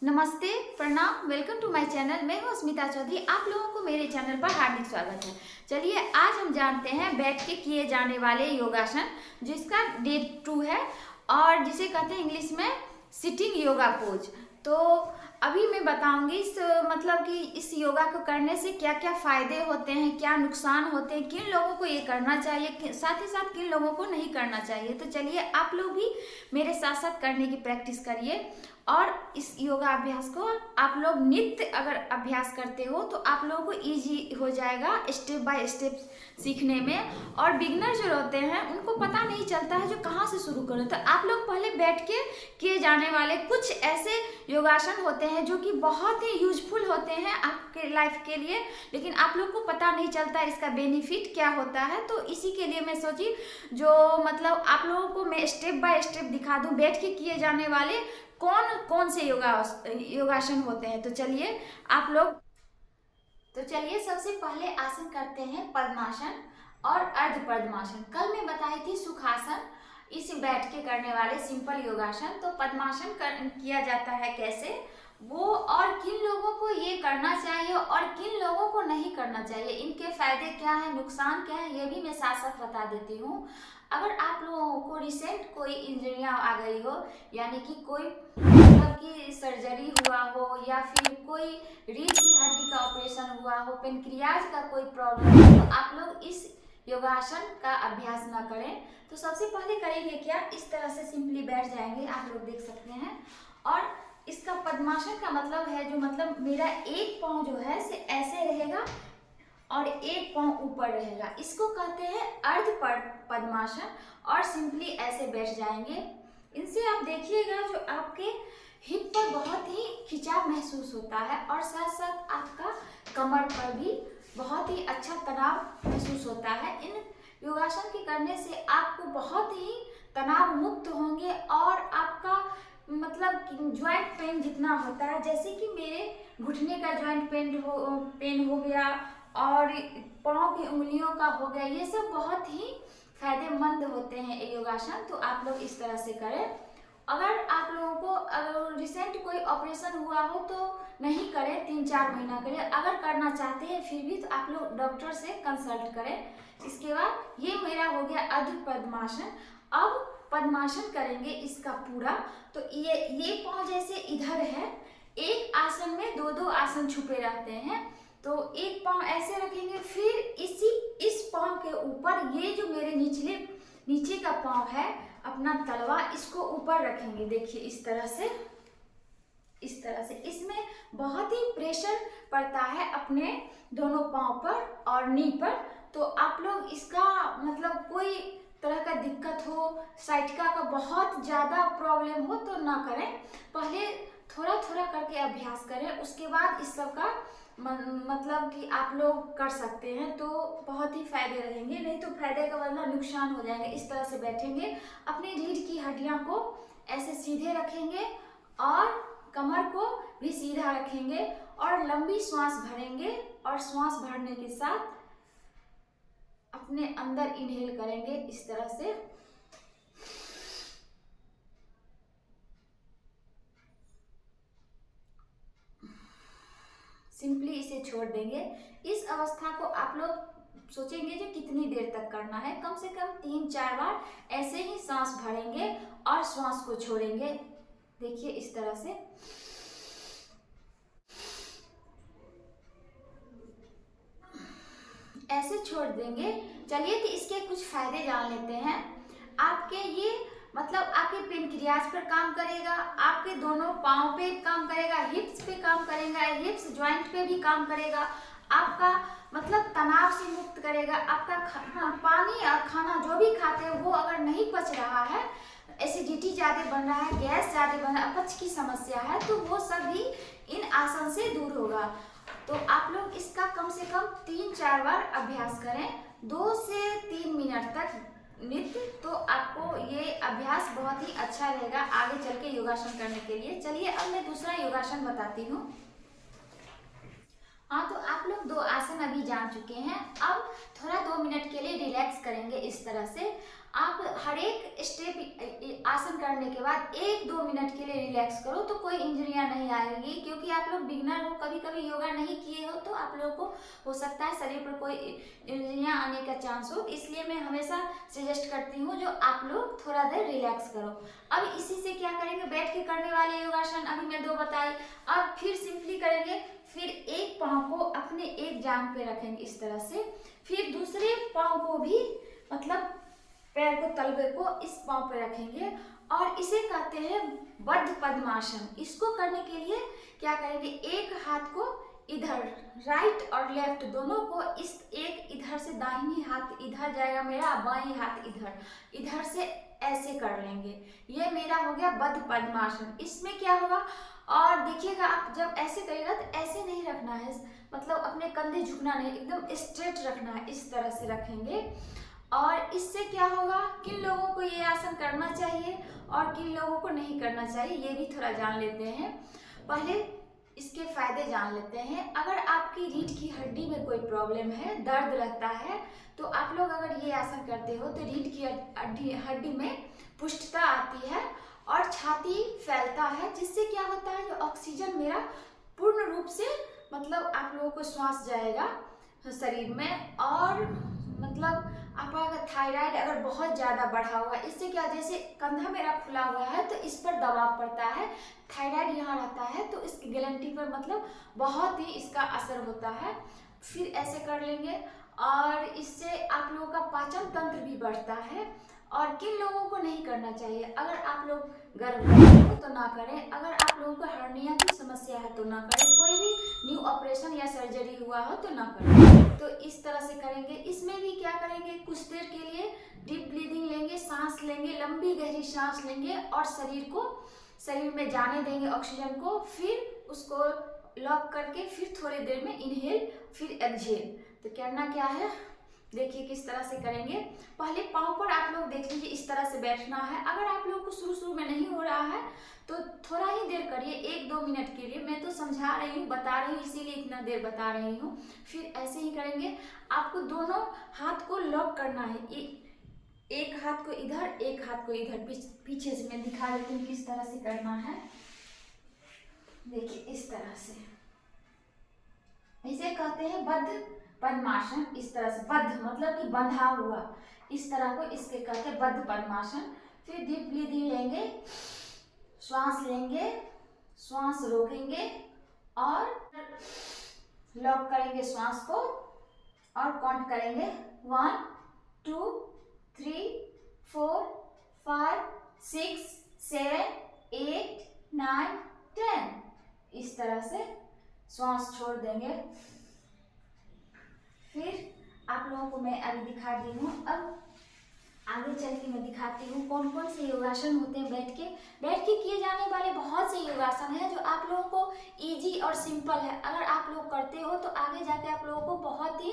नमस्ते, प्रणाम, welcome to my channel. मैं हूँ अस्मिता चौधरी। आप लोगों को मेरे चैनल पर हार्दिक स्वागत है। चलिए आज हम जानते हैं बैठ के किए जाने वाले योगासन, जिसका डे 2 है और जिसे कहते हैं इंग्लिश में सिटिंग योगा पोज। तो अभी मैं बताऊंगी मतलब कि इस योगा को करने से क्या क्या फायदे होते हैं, क्या नुकसान होते हैं, किन लोगों को ये करना चाहिए, साथ ही साथ किन लोगों को नहीं करना चाहिए। तो चलिए आप लोग भी मेरे साथ साथ करने की प्रैक्टिस करिए और इस योगा अभ्यास को आप लोग नित्य अगर अभ्यास करते हो तो आप लोगों को इजी हो जाएगा स्टेप बाय स्टेप सीखने में। और बिगनर जो होते हैं उनको पता नहीं चलता है जो कहाँ से शुरू करें। तो आप लोग पहले बैठ के किए जाने वाले कुछ ऐसे योगासन होते हैं जो कि बहुत ही यूजफुल होते हैं आपके लाइफ के लिए, लेकिन आप लोग को पता नहीं चलता इसका बेनिफिट क्या होता है। तो इसी के लिए मैं सोची जो मतलब आप लोगों को मैं स्टेप बाय स्टेप दिखा दूं बैठ के किए जाने वाले कौन कौन से योगासन होते हैं। तो चलिए सबसे पहले आसन करते हैं पद्मासन और अर्ध पद्मासन। कल मैं बताई थी सुखासन, इस बैठ के करने वाले सिंपल योगासन। तो पद्मासन किया जाता है कैसे वो, और किन लोगों को ये करना चाहिए और किन लोगों को नहीं करना चाहिए, इनके फायदे क्या हैं, नुकसान क्या है, ये भी मैं साथ साथ बता देती हूँ। अगर आप लोगों को रिसेंट कोई इंजरियां आ गई हो, यानी कि कोई मतलब कि सर्जरी हुआ हो या फिर कोई रीढ़ की हड्डी का ऑपरेशन हुआ हो, पेनक्रियाज का कोई प्रॉब्लम हो, तो आप लोग इस योगासन का अभ्यास ना करें। तो सबसे पहले करेंगे क्या, इस तरह से सिंपली बैठ जाएंगे, आप लोग देख सकते हैं। और इसका पद्मासन का मतलब है जो मतलब मेरा एक पाँव जो है से ऐसे रहेगा और एक पाँव ऊपर रहेगा, इसको कहते हैं अर्ध पद्मासन। और सिंपली ऐसे बैठ जाएंगे। इनसे आप देखिएगा जो आपके हिप पर बहुत ही खिंचाव महसूस होता है और साथ साथ आपका कमर पर भी बहुत ही अच्छा तनाव महसूस होता है। इन योगासन के करने से आपको बहुत ही तनाव मुक्त होंगे और आपका मतलब ज्वाइंट पेन जितना होता है, जैसे कि मेरे घुटने का ज्वाइंट पेन हो गया और पाँव की उंगलियों का हो गया, ये सब बहुत ही फायदेमंद होते हैं ये योगासन। तो आप लोग इस तरह से करें। अगर आप लोगों को अगर रिसेंट कोई ऑपरेशन हुआ हो तो नहीं करें, 3-4 महीना करें। अगर करना चाहते हैं फिर भी तो आप लोग डॉक्टर से कंसल्ट करें। इसके बाद ये मेरा हो गया अर्ध पद्मासन। अब पद्मासन करेंगे इसका पूरा। तो ये पाँव जैसे इधर है, एक आसन में दो आसन छुपे रहते हैं। तो एक पाँव ऐसे रखेंगे, फिर इस पाँव के ऊपर ये जो मेरे नीचे का पाँव है अपना तलवा, इसको ऊपर रखेंगे। देखिए इस तरह से इसमें बहुत ही प्रेशर पड़ता है अपने दोनों पाँव पर और नी पर। तो आप लोग इसका मतलब कोई तरह का दिक्कत हो, साइटिका का बहुत ज़्यादा प्रॉब्लम हो तो ना करें, पहले थोड़ा थोड़ा करके अभ्यास करें, उसके बाद इस सब का मतलब कि आप लोग कर सकते हैं तो बहुत ही फायदे रहेंगे। नहीं तो फायदे का बदला नुकसान हो जाएंगे। इस तरह से बैठेंगे, अपनी रीढ़ की हड्डियां को ऐसे सीधे रखेंगे और कमर को भी सीधा रखेंगे और लंबी श्वास भरेंगे और श्वास भरने के साथ अपने अंदर इनहेल करेंगे इस तरह से। सिंपली इसे छोड़ देंगे। इस अवस्था को आप लोग सोचेंगे जो कितनी देर तक करना है, कम से कम 3-4 बार ऐसे ही सांस भरेंगे और श्वास को छोड़ेंगे। देखिए इस तरह से ऐसे छोड़ देंगे। चलिए तो इसके कुछ फायदे जान लेते हैं। आपके ये मतलब आपके पेनक्रियाज पर काम करेगा, आपके दोनों पाँव पे काम करेगा, हिप्स पे काम करेगा, हिप्स ज्वाइंट पे भी काम करेगा, आपका मतलब तनाव से मुक्त करेगा। आपका पानी और खाना जो भी खाते हैं वो अगर नहीं पच रहा है, एसिडिटी ज़्यादा बन रहा है, गैस ज़्यादा बन रहा है, अपच की समस्या है, तो वो सब भी इन आसन से दूर होगा। तो आप लोग इसका कम से कम 3-4 बार अभ्यास करें, 2 से 3 मिनट तक नित्य। तो आपको ये अभ्यास बहुत ही अच्छा रहेगा आगे चल के योगासन करने के लिए। चलिए अब मैं दूसरा योगासन बताती हूँ। हाँ, तो आप लोग 2 आसन अभी जान चुके हैं। अब थोड़ा 2 मिनट के लिए रिलैक्स करेंगे इस तरह से। आप हर एक स्टेप आसन करने के बाद 1-2 मिनट के लिए रिलैक्स करो, तो कोई इंजरियां नहीं आएंगी। क्योंकि आप लोग बिगनर हो, कभी कभी योगा नहीं किए हो, तो आप लोगों को हो सकता है शरीर पर कोई इंजरियां आने का चांस हो। इसलिए मैं हमेशा सजेस्ट करती हूँ जो आप लोग थोड़ा देर रिलैक्स करो। अब इसी से क्या करेंगे, बैठ के करने वाले योगासन अभी मैं 2 बताई। अब फिर सिंपली करेंगे, फिर एक पाँव को अपने एक जांघ पे रखेंगे इस तरह से, फिर दूसरे पाँव को भी मतलब पैर को तलवे को इस पाँव पे रखेंगे, और इसे कहते हैं बद्ध पद्मासन। इसको करने के लिए क्या करेंगे, एक हाथ को इधर, राइट और लेफ्ट दोनों को, इस एक इधर से दाहिनी हाथ इधर जाएगा मेरा, बाईं हाथ इधर, इधर से ऐसे कर लेंगे। ये मेरा हो गया बद्ध पद्मासन। इसमें क्या होगा, और देखिएगा आप जब ऐसे करेगा तो ऐसे नहीं रखना है, मतलब अपने कंधे झुकना नहीं, एकदम स्ट्रेट रखना है, इस तरह से रखेंगे। और इससे क्या होगा, किन लोगों को ये आसन करना चाहिए और किन लोगों को नहीं करना चाहिए, ये भी थोड़ा जान लेते हैं। पहले इसके फायदे जान लेते हैं। अगर आपकी रीढ़ की हड्डी में कोई प्रॉब्लम है, दर्द रहता है, तो आप लोग अगर ये आसन करते हो तो रीढ़ की हड्डी में पुष्टता आती है और छाती फैलता है, जिससे क्या होता है, जो ऑक्सीजन मेरा पूर्ण रूप से मतलब आप लोगों को श्वास जाएगा शरीर में। और मतलब आपका थायराइड अगर बहुत ज़्यादा बढ़ा हुआ है, इससे क्या, जैसे कंधा मेरा खुला हुआ है तो इस पर दबाव पड़ता है, थायराइड यहाँ रहता है, तो इस ग्लैंडी पर मतलब बहुत ही इसका असर होता है। फिर ऐसे कर लेंगे, और इससे आप लोगों का पाचन तंत्र भी बढ़ता है। और किन लोगों को नहीं करना चाहिए, अगर आप लोग गर्भवती हो तो ना करें, अगर आप लोगों को हर्निया की समस्या है तो ना करें, कोई भी न्यू ऑपरेशन या सर्जरी हुआ हो तो ना करें। तो इस तरह से करेंगे। इसमें भी क्या करेंगे, कुछ देर के लिए डीप ब्रीदिंग लेंगे, सांस लेंगे, लंबी गहरी सांस लेंगे, और शरीर में जाने देंगे ऑक्सीजन को, फिर उसको लॉक करके फिर थोड़ी देर में इनहेल, फिर एक्सहेल। तो करना क्या है, देखिए किस तरह से करेंगे। पहले पाँव पर आप लोग देख लीजिए, इस तरह से बैठना है। अगर आप लोगों को शुरू में नहीं हो रहा है तो थोड़ा ही देर करिए, 1-2 मिनट के लिए। मैं तो समझा रही हूँ, बता रही हूँ, इसीलिए इतना देर बता रही हूँ। फिर ऐसे ही करेंगे। आपको दोनों हाथ को लॉक करना है, एक हाथ को इधर, एक हाथ को इधर। पीछे से मैं दिखा देती हूँ किस तरह से करना है। देखिए इस तरह से, इसे कहते हैं बद्ध पद्मासन। इस तरह से, बद्ध मतलब कि बंधा हुआ, इस तरह को इसके कहते हैं बद्ध पद्मासन। फिर डीप ब्रीदिंग लेंगे, श्वास लेंगे, श्वास रोकेंगे और लॉक करेंगे श्वास को, और काउंट करेंगे 1 2 3 4 5 6 7 8 9 10। इस तरह से श्वास छोड़ देंगे। फिर आप लोगों को मैं अभी दिखा दी हूँ। अब आगे चल के मैं दिखाती हूँ कौन कौन से योगासन होते हैं बैठ के किए जाने वाले। बहुत से योगासन हैं जो आप लोगों को इजी और सिंपल है। अगर आप लोग करते हो तो आगे जाके आप लोगों को बहुत ही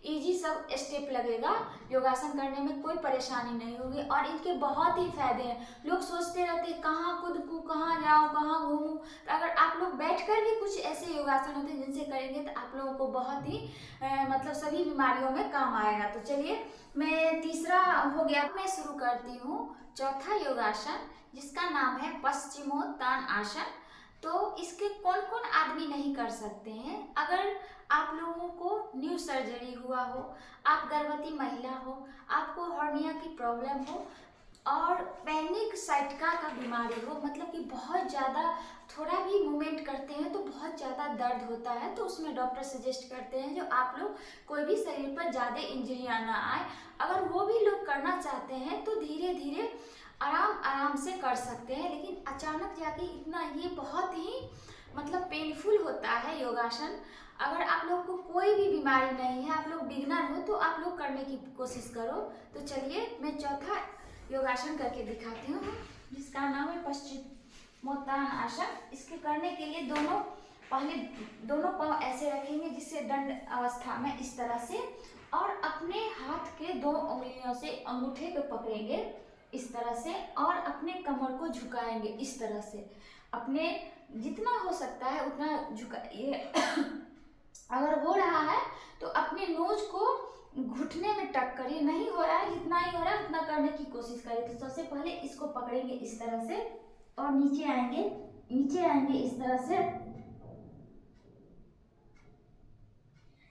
इजी सब स्टेप लगेगा। योगासन करने में कोई परेशानी नहीं होगी और इनके बहुत ही फायदे हैं। लोग सोचते रहते हैं कहाँ कूदूं, कहाँ जाऊँ, कहाँ घूमूं। तो अगर आप लोग बैठकर भी कुछ ऐसे योगासन होते हैं जिनसे करेंगे तो आप लोगों को बहुत ही मतलब सभी बीमारियों में काम आएगा। तो चलिए, मैं तीसरा हो गया, मैं शुरू करती हूँ चौथा योगासन, जिसका नाम है पश्चिमोत्तान आसन। तो इसके कौन कौन आदमी नहीं कर सकते हैं? अगर आप लोगों को न्यू सर्जरी हुआ हो, आप गर्भवती महिला हो, आपको हर्निया की प्रॉब्लम हो और पैनिक साइटिका का बीमारी हो, मतलब कि बहुत ज़्यादा थोड़ा भी मूवमेंट करते हैं तो बहुत ज़्यादा दर्द होता है, तो उसमें डॉक्टर सजेस्ट करते हैं जो आप लोग कोई भी शरीर पर ज़्यादा इंजरियाँ ना आए। अगर वो भी लोग करना चाहते हैं तो धीरे धीरे आराम से कर सकते हैं, लेकिन अचानक जाके इतना ये बहुत ही मतलब पेनफुल होता है योगासन। अगर आप लोग को कोई भी बीमारी नहीं है, आप लोग बिगनर हो, तो आप लोग करने की कोशिश करो। तो चलिए, मैं चौथा योगासन करके दिखाती हूँ, जिसका नाम है पश्चिमोत्तान आसन। इसके करने के लिए पहले दोनों पाँव ऐसे रखेंगे, जिससे दंड अवस्था में इस तरह से, और अपने हाथ के 2 उंगलियों से अंगूठे को पकड़ेंगे इस तरह से, और अपने कमर को झुकाएंगे इस तरह से। अपने जितना हो सकता है उतना झुकाइए। अगर हो रहा है तो अपने नोज को घुटने में टक करिए, नहीं हो रहा है जितना ही हो रहा है उतना करने की कोशिश करिए। तो सबसे पहले इसको पकड़ेंगे इस तरह से और नीचे आएंगे इस तरह से।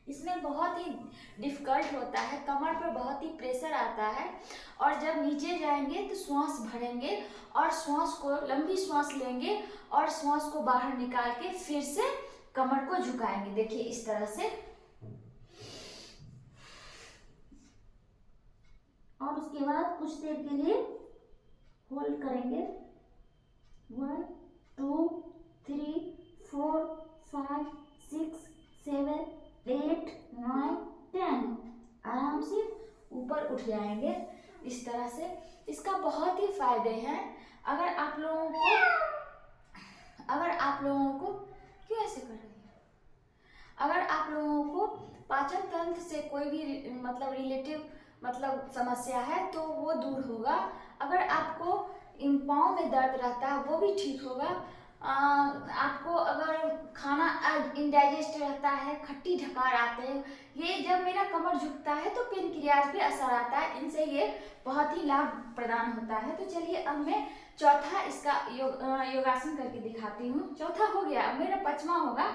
इसमें बहुत ही डिफिकल्ट होता है, कमर पर बहुत ही प्रेशर आता है और जब नीचे जाएंगे तो श्वास भरेंगे और श्वास को लंबी श्वास लेंगे और श्वास को बाहर निकाल के फिर से कमर को झुकाएंगे। देखिए इस तरह से, और उसके बाद कुछ देर के लिए होल्ड करेंगे। 1 2 3 4 5 6 7 8 9 10। आराम से ऊपर उठ जाएंगे इस तरह से। इसका बहुत ही फायदे हैं। अगर आप लोगों को क्यों ऐसे कर रही है, अगर आप लोगों को पाचन तंत्र से कोई भी रिलेटिव समस्या है तो वो दूर होगा। अगर आपको पाँव में दर्द रहता है वो भी ठीक होगा। आपको अगर खाना इंडाइजेस्ट रहता है, खट्टी ढकार आते हैं, ये जब मेरा कमर झुकता है तो पेनक्रियाज पे असर आता है, इनसे ये बहुत ही लाभ प्रदान होता है। तो चलिए अब मैं चौथा इसका योगासन करके दिखाती हूँ। चौथा हो गया, अब मेरा 5वां होगा।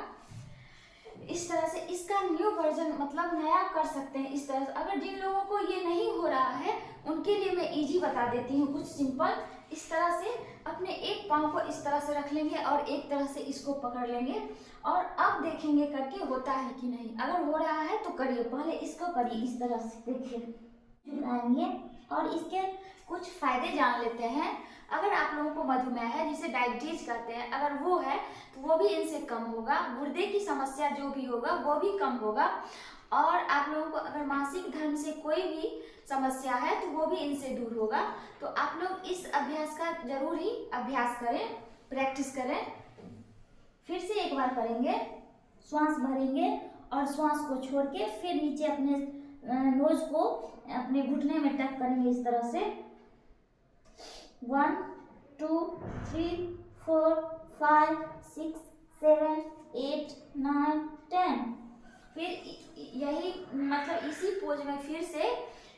इस तरह से इसका न्यू वर्जन नया कर सकते हैं इस तरह से। अगर जिन लोगों को ये नहीं हो रहा है उनके लिए मैं इजी बता देती हूँ, कुछ सिंपल। इस तरह से अपने एक पाँव को इस तरह से रख लेंगे और एक तरह से इसको पकड़ लेंगे और अब देखेंगे करके होता है कि नहीं। अगर हो रहा है तो करिए, पहले इसको करिए इस तरह से, देखिए झुकाएंगे और इसके कुछ फायदे जान लेते हैं। अगर आप लोगों को मधुमेह है जिसे डायबिटीज कहते हैं, अगर वो है तो वो भी इनसे कम होगा। गुर्दे की समस्या जो भी होगा वो भी कम होगा। और आप लोगों को अगर मासिक धर्म से कोई भी समस्या है तो वो भी इनसे दूर होगा। तो आप लोग इस अभ्यास का जरूर ही अभ्यास करें, प्रैक्टिस करें। फिर से एक बार करेंगे, श्वास भरेंगे और श्वास को छोड़ के फिर नीचे अपने नोज को अपने घुटने में टक करेंगे इस तरह से। 1 2 3 4 5 6 7 8 9 10। फिर यही इसी पोज में फिर से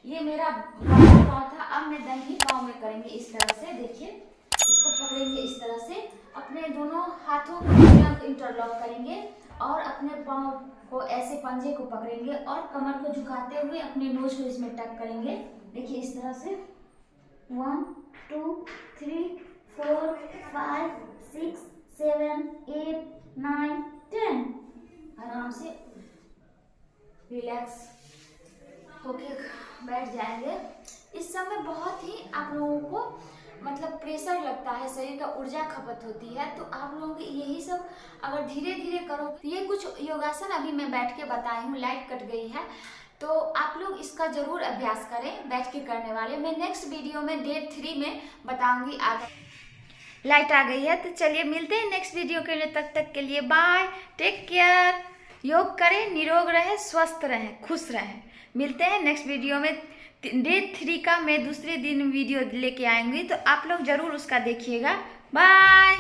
ये मेरा बायां पाँव था, अब मैं दाहिनी पाँव में करेंगे इस तरह से। देखिए इसको पकड़ेंगे इस तरह से, अपने दोनों हाथों को इंटरलॉक करेंगे और अपने पाँव को ऐसे पंजे को पकड़ेंगे और कमर को झुकाते हुए अपने नोज को इसमें टक करेंगे। देखिए इस तरह से 1 2 3 4 5 6 7 8 9 10। आराम से रिलैक्स होके बैठ जाएंगे। इस समय बहुत ही आप लोगों को प्रेशर लगता है, शरीर का ऊर्जा खपत होती है। तो आप लोगों को यही सब अगर धीरे धीरे करो तो ये कुछ योगासन अभी मैं बैठ के बताई हूँ, लाइट कट गई है तो आप लोग इसका जरूर अभ्यास करें बैठ के करने वाले। मैं नेक्स्ट वीडियो में डे 3 में बताऊंगी। आगे लाइट आ गई है तो चलिए मिलते हैं नेक्स्ट वीडियो के लिए। तब तक के लिए बाय, टेक केयर। योग करें, निरोग रहें, स्वस्थ रहें, खुश रहें। मिलते हैं नेक्स्ट वीडियो में। डे 3 का मैं दूसरे दिन वीडियो लेके आएंगी तो आप लोग जरूर उसका देखिएगा। बाय।